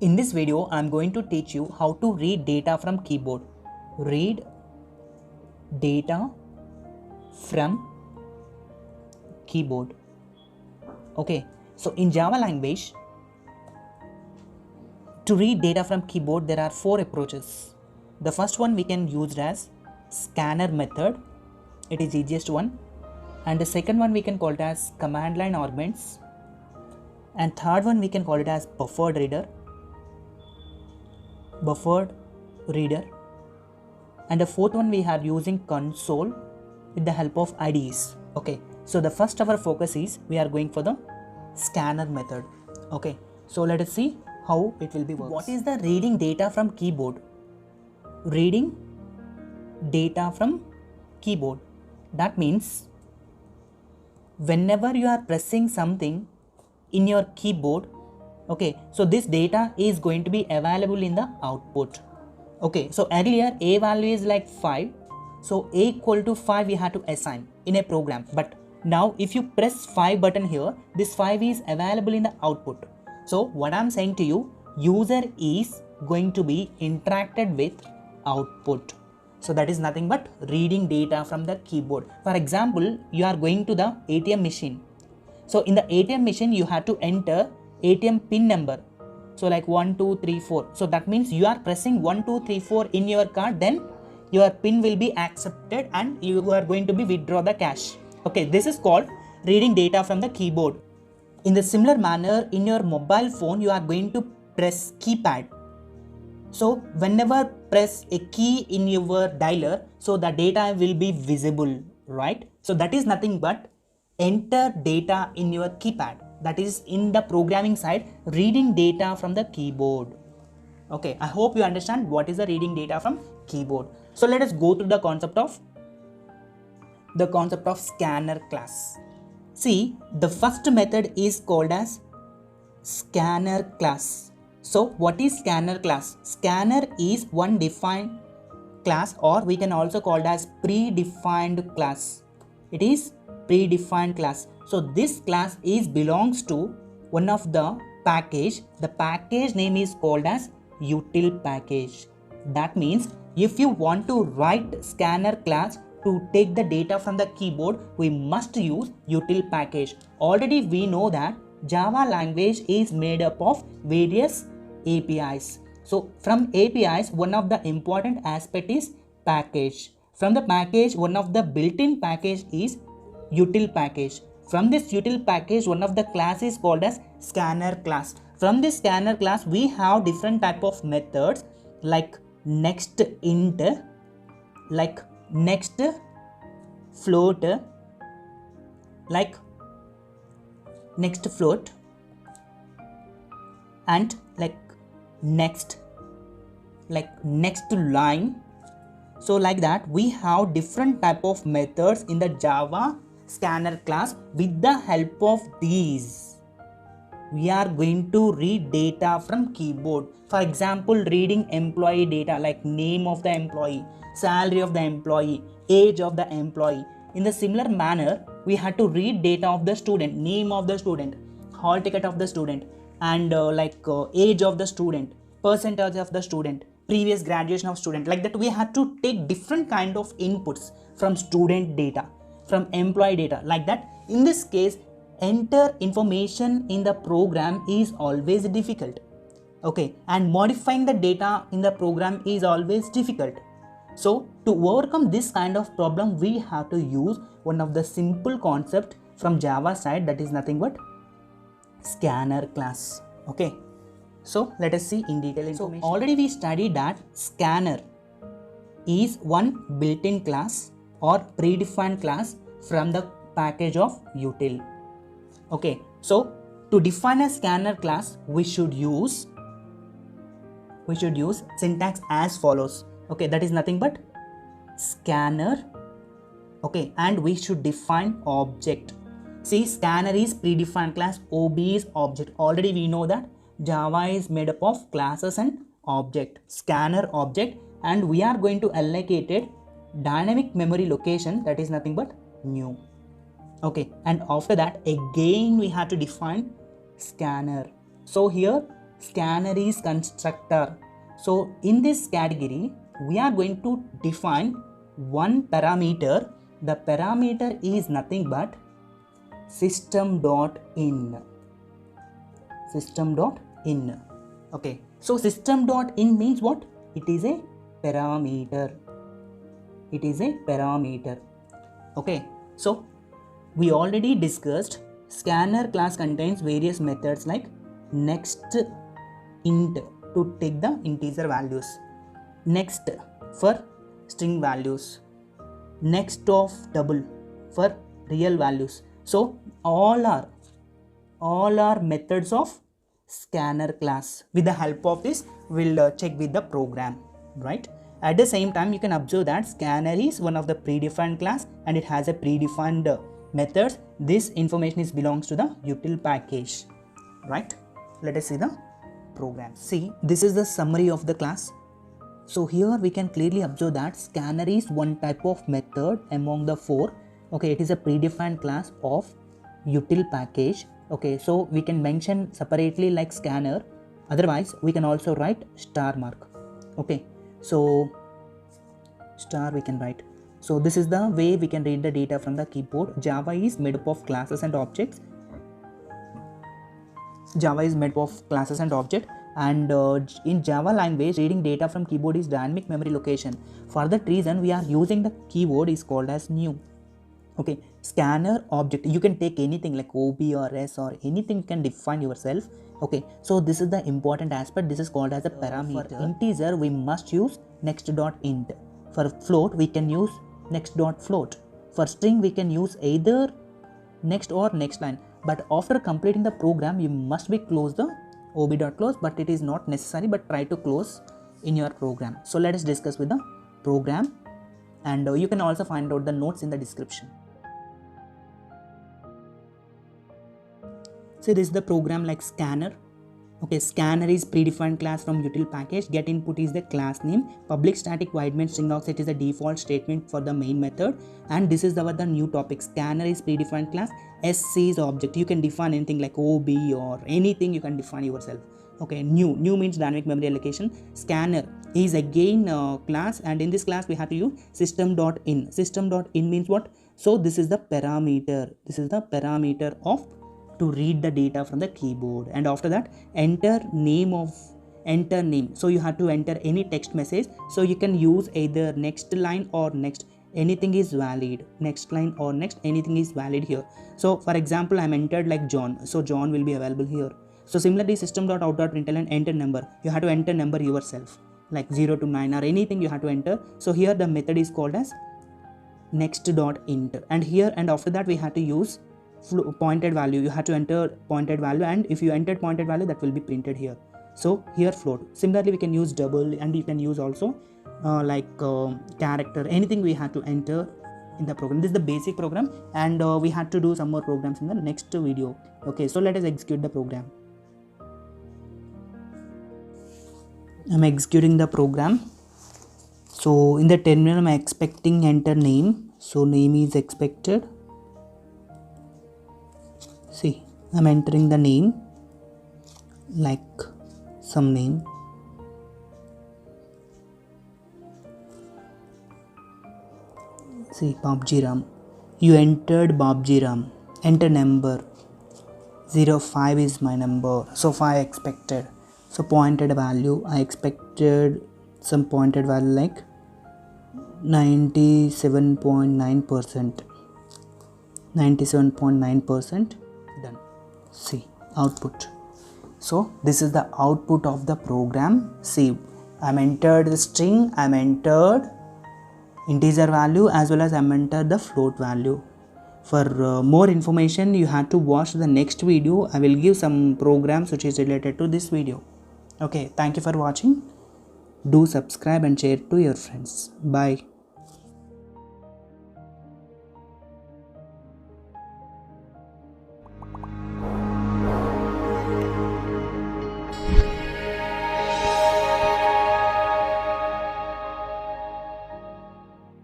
In this video, I'm going to teach you how to read data from keyboard. Read data from keyboard. Okay, so in Java language, to read data from keyboard, there are four approaches. The first one we can use as scanner method. It is easiest one. And the second one we can call it as command line arguments. And third one we can call it as buffered reader. And the fourth one we are using console with the help of IDEs. Okay, so the first our focus is we are going for the scanner method. Okay, so let us see how it will be works. What is the reading data from keyboard? Reading data from keyboard, that means whenever you are pressing something in your keyboard, okay, so this data is going to be available in the output. Okay, so earlier a value is like 5, so a equal to 5 we had to assign in a program, but now if you press 5 button here, this 5 is available in the output. So what I'm saying to you, user is going to be interacted with output. So that is nothing but reading data from the keyboard. For example, you are going to the ATM machine. So in the ATM machine, you have to enter ATM pin number. So like 1, 2, 3, 4. So that means you are pressing 1, 2, 3, 4 in your card, then your pin will be accepted and you are going to be withdraw the cash. Okay, this is called reading data from the keyboard. In the similar manner, in your mobile phone, you are going to press keypad. So whenever press a key in your dialer, so the data will be visible, right? So that is nothing but enter data in your keypad. That is in the programming side, reading data from the keyboard. Okay, I hope you understand what is the reading data from keyboard. So let us go to the concept of scanner class. See, the first method is called as scanner class. So what is scanner class? Scanner is one defined class, or we can also call it as predefined class. It is predefined class. So this class belongs to one of the package. The package name is called as util package. That means if you want to write scanner class to take the data from the keyboard, we must use util package. Already we know that Java language is made up of various APIs. So from APIs, one of the important aspect is package. From the package, one of the built-in package is util package. From this util package, one of the class is called as scanner class. From this scanner class, we have different type of methods like next int, like next float, like next float, and like next line. So like that we have different type of methods in the Java scanner class. With the help of these, we are going to read data from keyboard. For example, reading employee data like name of the employee, salary of the employee, age of the employee. In the similar manner, we had to read data of the student, name of the student, hall ticket of the student, and age of the student, percentage of the student, previous graduation of student. Like that we had to take different kind of inputs from student data, from employee data, like that. In this case, enter information in the program is always difficult. Okay, and modifying the data in the program is always difficult. So to overcome this kind of problem, we have to use one of the simple concept from Java side, that is nothing but scanner class. Okay, so let us see in detail information. So already we studied that scanner is one built-in class or predefined class from the package of util. Okay, so to define a scanner class, we should use syntax as follows. Okay, that is nothing but scanner. Okay, and we should define object. See, scanner is predefined class, OB is object. Already we know that Java is made up of classes and object. Scanner object, and we are going to allocate it dynamic memory location, that is nothing but new. Okay, and after that again we have to define scanner. So here scanner is constructor. So in this category, we are going to define one parameter. The parameter is nothing but system.in. System.in. Okay, so system.in means what? It is a parameter. It is a parameter. Okay, so we already discussed scanner class contains various methods like next int to take the integer values, next for string values, next of double for real values. So all are methods of scanner class. With the help of this, we'll check with the program, right? At the same time, you can observe that scanner is one of the predefined class and it has a predefined methods. This information belongs to the util package, right? Let us see the program. See, this is the summary of the class. So here we can clearly observe that scanner is one type of method among the four. Okay, it is a predefined class of util package. Okay, so we can mention separately like scanner. Otherwise, we can also write star mark. Okay, so star we can write. So this is the way we can read the data from the keyboard. Java is made up of classes and objects. And in Java language, reading data from keyboard is dynamic memory location. For that reason, we are using the keyword is called as new. Okay, scanner object, you can take anything like OB or S or anything, you can define yourself. Okay, so this is the important aspect. This is called as a parameter. For integer, we must use next.int. For float, we can use next.float. For string, we can use either next or next line. But after completing the program, you must be close the ob.close, but it is not necessary, but try to close in your program. So let us discuss with the program, and you can also find out the notes in the description. So this is the program like scanner. Okay, scanner is predefined class from util package. Get input is the class name. Public static void main string offset is the default statement for the main method. And this is the new topic. Scanner is predefined class. SC is object. You can define anything like OB or anything you can define yourself. Okay, new means dynamic memory allocation. Scanner is again class, and in this class we have to use system.in. System.in means what? So this is the parameter. This is the parameter of to read the data from the keyboard, and after that enter name. So you have to enter any text message, so you can use either next line or next, anything is valid. Next line or next, anything is valid here. So for example, I'm entered like John, so John will be available here. So similarly, system.out.println enter number, you have to enter number yourself like 0 to 9 or anything you have to enter. So here the method is called as next.int, and here and after that we have to use pointed value. You have to enter pointed value, and if you entered pointed value, that will be printed here. So here float. Similarly, we can use double, and you can use also character, anything we have to enter in the program. This is the basic program, and we had to do some more programs in the next video. Okay, so let us execute the program. I'm executing the program. So in the terminal, I'm expecting enter name. So name is expected. See, I'm entering the name like some name. See, Babji Ram. You entered Babji Ram. Enter number. 05 is my number. So 5 expected. So pointed value, I expected some pointed value like 97.9%. 97.9%. Done. See, output. So this is the output of the program. See, I'm entered the string, I'm entered integer value, as well as I'm entered the float value. For more information, you have to watch the next video. I will give some programs which is related to this video. Okay, thank you for watching. Do subscribe and share to your friends. Bye.